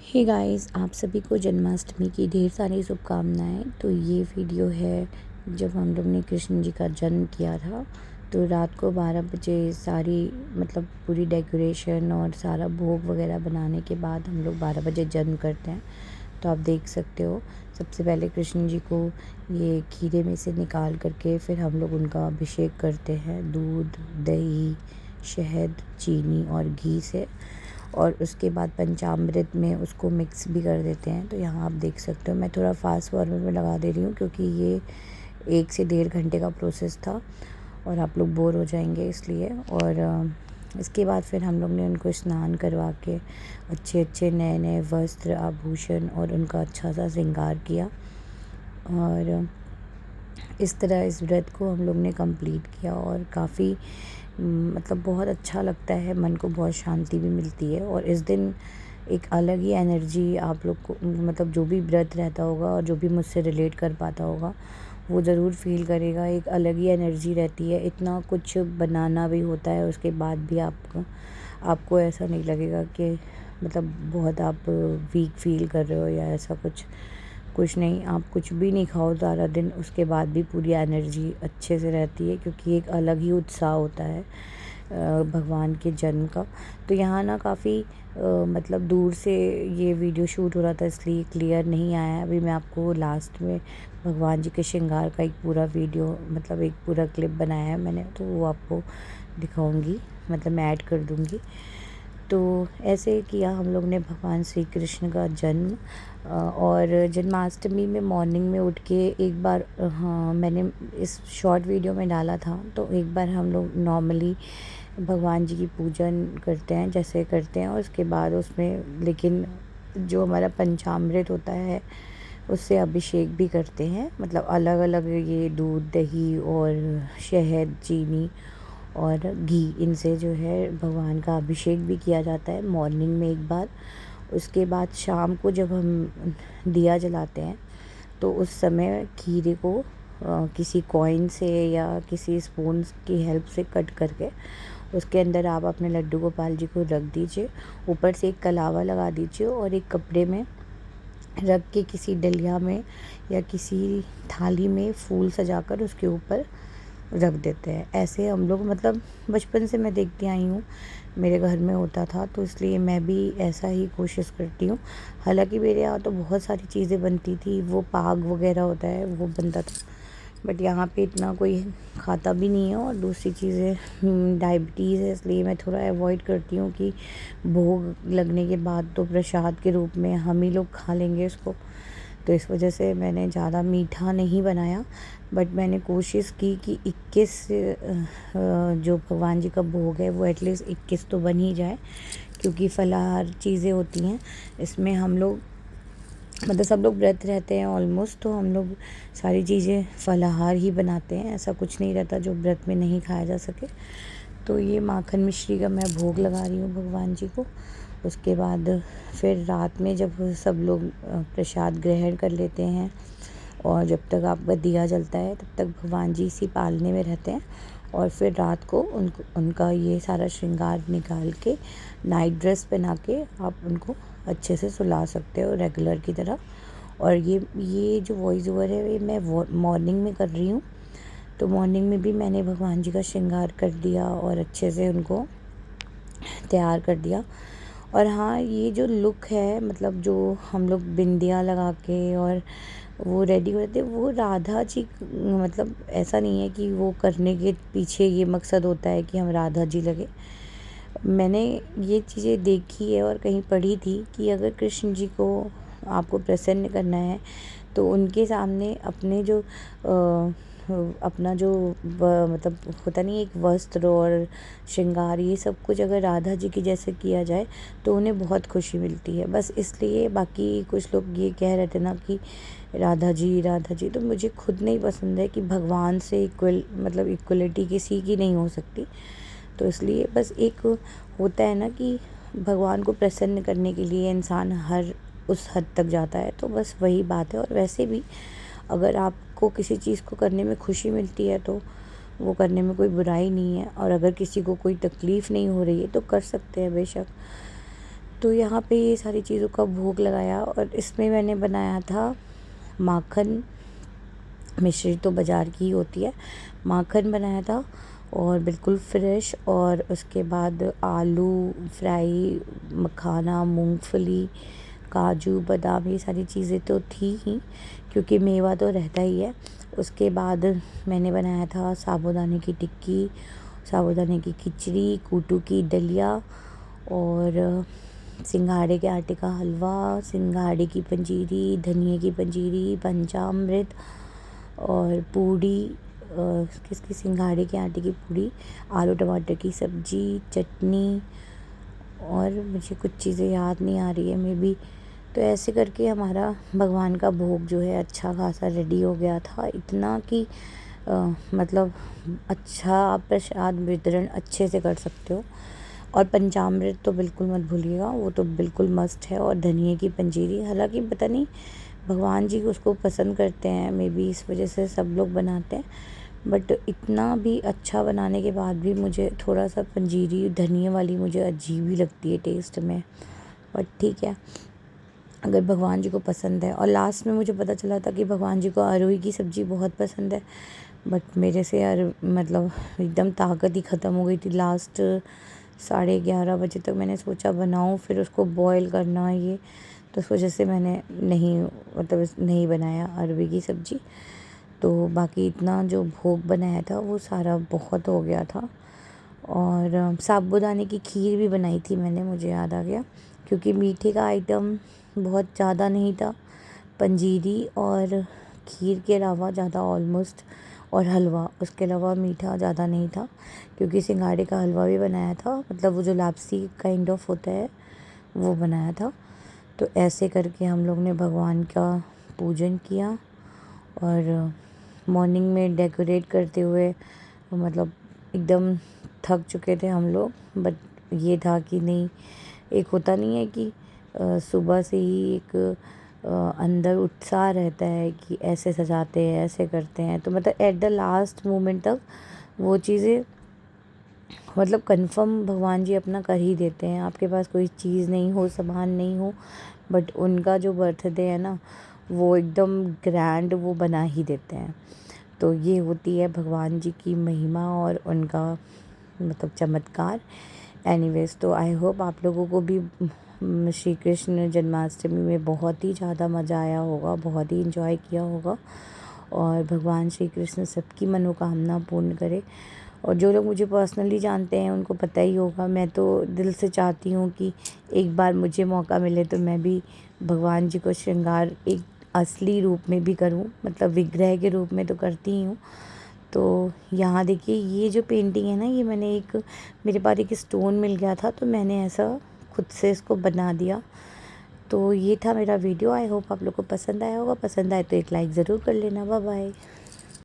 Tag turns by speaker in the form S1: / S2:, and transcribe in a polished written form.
S1: Hey guys, आप सभी को जन्माष्टमी की ढेर सारी शुभकामनाएं। तो ये वीडियो है जब हम लोग ने कृष्ण जी का जन्म किया था। तो रात को 12 बजे सारी पूरी डेकोरेशन और सारा भोग वगैरह बनाने के बाद हम लोग 12 बजे जन्म करते हैं। तो आप देख सकते हो, सबसे पहले कृष्ण जी को ये खीरे में से निकाल करके फिर हम लोग उनका अभिषेक करते हैं दूध, दही, शहद, चीनी और घी से। और उसके बाद पंचामृत में उसको मिक्स भी कर देते हैं। तो यहाँ आप देख सकते हो, मैं थोड़ा फास्ट फॉरवर्ड में लगा दे रही हूँ क्योंकि ये 1 से 1.5 घंटे का प्रोसेस था और आप लोग बोर हो जाएंगे इसलिए। और इसके बाद फिर हम लोग ने उनको स्नान करवा के अच्छे अच्छे नए नए वस्त्र, आभूषण और उनका अच्छा सा श्रृंगार किया। और इस तरह इस व्रत को हम लोग ने कंप्लीट किया और काफ़ी बहुत अच्छा लगता है, मन को बहुत शांति भी मिलती है। और इस दिन एक अलग ही एनर्जी आप लोग को जो भी व्रत रहता होगा और जो भी मुझसे रिलेट कर पाता होगा वो ज़रूर फील करेगा। एक अलग ही एनर्जी रहती है, इतना कुछ बनाना भी होता है, उसके बाद भी आपको ऐसा नहीं लगेगा कि बहुत आप वीक फील कर रहे हो या ऐसा कुछ नहीं। आप कुछ भी नहीं खाओ सारा दिन, उसके बाद भी पूरी एनर्जी अच्छे से रहती है क्योंकि एक अलग ही उत्साह होता है भगवान के जन्म का। तो यहाँ ना काफ़ी दूर से ये वीडियो शूट हो रहा था इसलिए क्लियर नहीं आया। अभी मैं आपको लास्ट में भगवान जी के श्रृंगार का एक पूरा वीडियो एक पूरा क्लिप बनाया है मैंने, तो वो आपको दिखाऊंगी, मैं ऐड कर दूंगी। तो ऐसे किया हम लोग ने भगवान श्री कृष्ण का जन्म। और जन्माष्टमी में मॉर्निंग में उठ के एक बार, हाँ, मैंने इस शॉर्ट वीडियो में डाला था। तो एक बार हम लोग नॉर्मली भगवान जी की पूजन करते हैं जैसे करते हैं, और उसके बाद उसमें लेकिन जो हमारा पंचामृत होता है उससे अभिषेक भी करते हैं। अलग अलग ये दूध, दही और शहद, चीनी और घी, इनसे जो है भगवान का अभिषेक भी किया जाता है मॉर्निंग में एक बार। उसके बाद शाम को जब हम दिया जलाते हैं तो उस समय खीरे को किसी कॉइन से या किसी स्पून की हेल्प से कट करके उसके अंदर आप अपने लड्डू गोपाल जी को रख दीजिए। ऊपर से एक कलावा लगा दीजिए और एक कपड़े में रख के किसी डलिया में या किसी थाली में फूल सजाकर उसके ऊपर रख देते हैं। ऐसे हम लोग बचपन से मैं देखती आई हूँ, मेरे घर में होता था, तो इसलिए मैं भी ऐसा ही कोशिश करती हूँ। हालांकि मेरे यहाँ तो बहुत सारी चीज़ें बनती थी, वो पाग वगैरह होता है वो बनता था, बट यहाँ पे इतना कोई खाता भी नहीं है। और दूसरी चीज़ें डायबिटीज़ है इसलिए मैं थोड़ा अवॉइड करती हूँ कि भोग लगने के बाद तो प्रसाद के रूप में हम ही लोग खा लेंगे इसको। तो इस वजह से मैंने ज़्यादा मीठा नहीं बनाया, बट मैंने कोशिश की कि 21 जो भगवान जी का भोग है वो एटलीस्ट 21 तो बन ही जाए, क्योंकि फलाहार चीज़ें होती हैं इसमें। हम लोग सब लोग व्रत रहते हैं ऑलमोस्ट, तो हम लोग सारी चीज़ें फलाहार ही बनाते हैं, ऐसा कुछ नहीं रहता जो व्रत में नहीं खाया जा सके। तो ये माखन मिश्री का मैं भोग लगा रही हूँ भगवान जी को। उसके बाद फिर रात में जब सब लोग प्रसाद ग्रहण कर लेते हैं और जब तक आपका दिया जलता है तब तक भगवान जी इसी पालने में रहते हैं। और फिर रात को उनका ये सारा श्रृंगार निकाल के नाइट ड्रेस पहना के आप उनको अच्छे से सुला सकते हो रेगुलर की तरह। और ये जो वॉइस ओवर है ये मैं मॉर्निंग में कर रही हूँ। तो मॉर्निंग में भी मैंने भगवान जी का श्रृंगार कर दिया और अच्छे से उनको तैयार कर दिया। और हाँ, ये जो लुक है जो हम लोग बिंदिया लगा के और वो रेडी होते, वो राधा जी ऐसा नहीं है कि वो करने के पीछे ये मकसद होता है कि हम राधा जी लगे। मैंने ये चीज़ें देखी है और कहीं पढ़ी थी कि अगर कृष्ण जी को आपको प्रसन्न करना है तो उनके सामने अपने जो अपना जो होता नहीं, एक वस्त्र और श्रृंगार, ये सब कुछ अगर राधा जी की जैसे किया जाए तो उन्हें बहुत खुशी मिलती है। बस इसलिए, बाकी कुछ लोग ये कह रहे थे ना कि राधा जी, तो मुझे खुद नहीं पसंद है कि भगवान से इक्वलिटी किसी की नहीं हो सकती। तो इसलिए बस एक होता है ना कि भगवान को प्रसन्न करने के लिए इंसान हर उस हद तक जाता है, तो बस वही बात है। और वैसे भी अगर आपको किसी चीज़ को करने में खुशी मिलती है तो वो करने में कोई बुराई नहीं है। और अगर किसी को कोई तकलीफ़ नहीं हो रही है तो कर सकते हैं बेशक। तो यहाँ पे ये सारी चीज़ों का भोग लगाया और इसमें मैंने बनाया था माखन मिश्री, तो बाज़ार की ही होती है। माखन बनाया था और बिल्कुल फ्रेश, और उसके बाद आलू फ्राई, मखाना, मूंगफली, काजू, बादाम, ये सारी चीज़ें तो थी ही क्योंकि मेवा तो रहता ही है। उसके बाद मैंने बनाया था साबूदाने की टिक्की, साबूदाने की खिचड़ी, कूटू की दलिया और सिंघाड़े के आटे का हलवा, सिंघाड़े की पंजीरी, धनिए की पंजीरी, पंचामृत और पूड़ी, किसकी, सिंघाड़े के आटे की पूड़ी, आलू टमाटर की सब्जी, चटनी, और मुझे कुछ चीज़ें याद नहीं आ रही है मे बी। तो ऐसे करके हमारा भगवान का भोग जो है अच्छा खासा रेडी हो गया था, इतना कि मतलब अच्छा आप प्रसाद वितरण अच्छे से कर सकते हो। और पंचामृत तो बिल्कुल मत भूलिएगा, वो तो बिल्कुल मस्त है। और धनिए की पंजीरी, हालांकि पता नहीं भगवान जी उसको पसंद करते हैं मे बी, इस वजह से सब लोग बनाते हैं, बट इतना भी अच्छा बनाने के बाद भी मुझे थोड़ा सा पंजीरी धनिए वाली मुझे अजीब ही लगती है टेस्ट में, बट ठीक है अगर भगवान जी को पसंद है। और लास्ट में मुझे पता चला था कि भगवान जी को अरवी की सब्ज़ी बहुत पसंद है, बट मेरे से यार मतलब एकदम ताकत ही ख़त्म हो गई थी। लास्ट 11:30 बजे तक मैंने सोचा बनाऊं, फिर उसको बॉईल करना ये, तो उस वजह से मैंने नहीं बनाया अरवी की सब्ज़ी। तो बाकी इतना जो भोग बनाया था वो सारा बहुत हो गया था। और साबूदाने की खीर भी बनाई थी मैंने, मुझे याद आ गया, क्योंकि मीठे का आइटम बहुत ज़्यादा नहीं था। पंजीरी और खीर के अलावा ज़्यादा ऑलमोस्ट, और हलवा, उसके अलावा मीठा ज़्यादा नहीं था, क्योंकि सिंघाड़े का हलवा भी बनाया था, मतलब वो जो लापसी काइंड ऑफ होता है वो बनाया था। तो ऐसे करके हम लोग ने भगवान का पूजन किया। और मॉर्निंग में डेकोरेट करते हुए मतलब एकदम थक चुके थे हम लोग, बट ये था कि नहीं, एक होता नहीं है कि सुबह से ही एक अंदर उत्साह रहता है कि ऐसे सजाते हैं, ऐसे करते हैं, तो मतलब एट द लास्ट मोमेंट तक वो चीज़ें मतलब कंफर्म भगवान जी अपना कर ही देते हैं। आपके पास कोई चीज़ नहीं हो, सामान नहीं हो, बट उनका जो बर्थडे है ना वो एकदम ग्रैंड वो बना ही देते हैं। तो ये होती है भगवान जी की महिमा और उनका मतलब चमत्कार। एनीवेज, तो आई होप आप लोगों को भी श्री कृष्ण जन्माष्टमी में बहुत ही ज़्यादा मज़ा आया होगा, बहुत ही इंजॉय किया होगा, और भगवान श्री कृष्ण सबकी मनोकामना पूर्ण करे। और जो लोग मुझे पर्सनली जानते हैं उनको पता ही होगा, मैं तो दिल से चाहती हूँ कि एक बार मुझे मौका मिले तो मैं भी भगवान जी को श्रृंगार एक असली रूप में भी करूँ, मतलब विग्रह के रूप में तो करती ही हूँ। तो यहाँ देखिए ये जो पेंटिंग है ना, ये मैंने मेरे पास एक स्टोन मिल गया था, तो मैंने ऐसा खुद से इसको बना दिया। तो ये था मेरा वीडियो। आई होप आप लोग को पसंद आया होगा, पसंद आए तो एक लाइक ज़रूर कर लेना। Bye bye.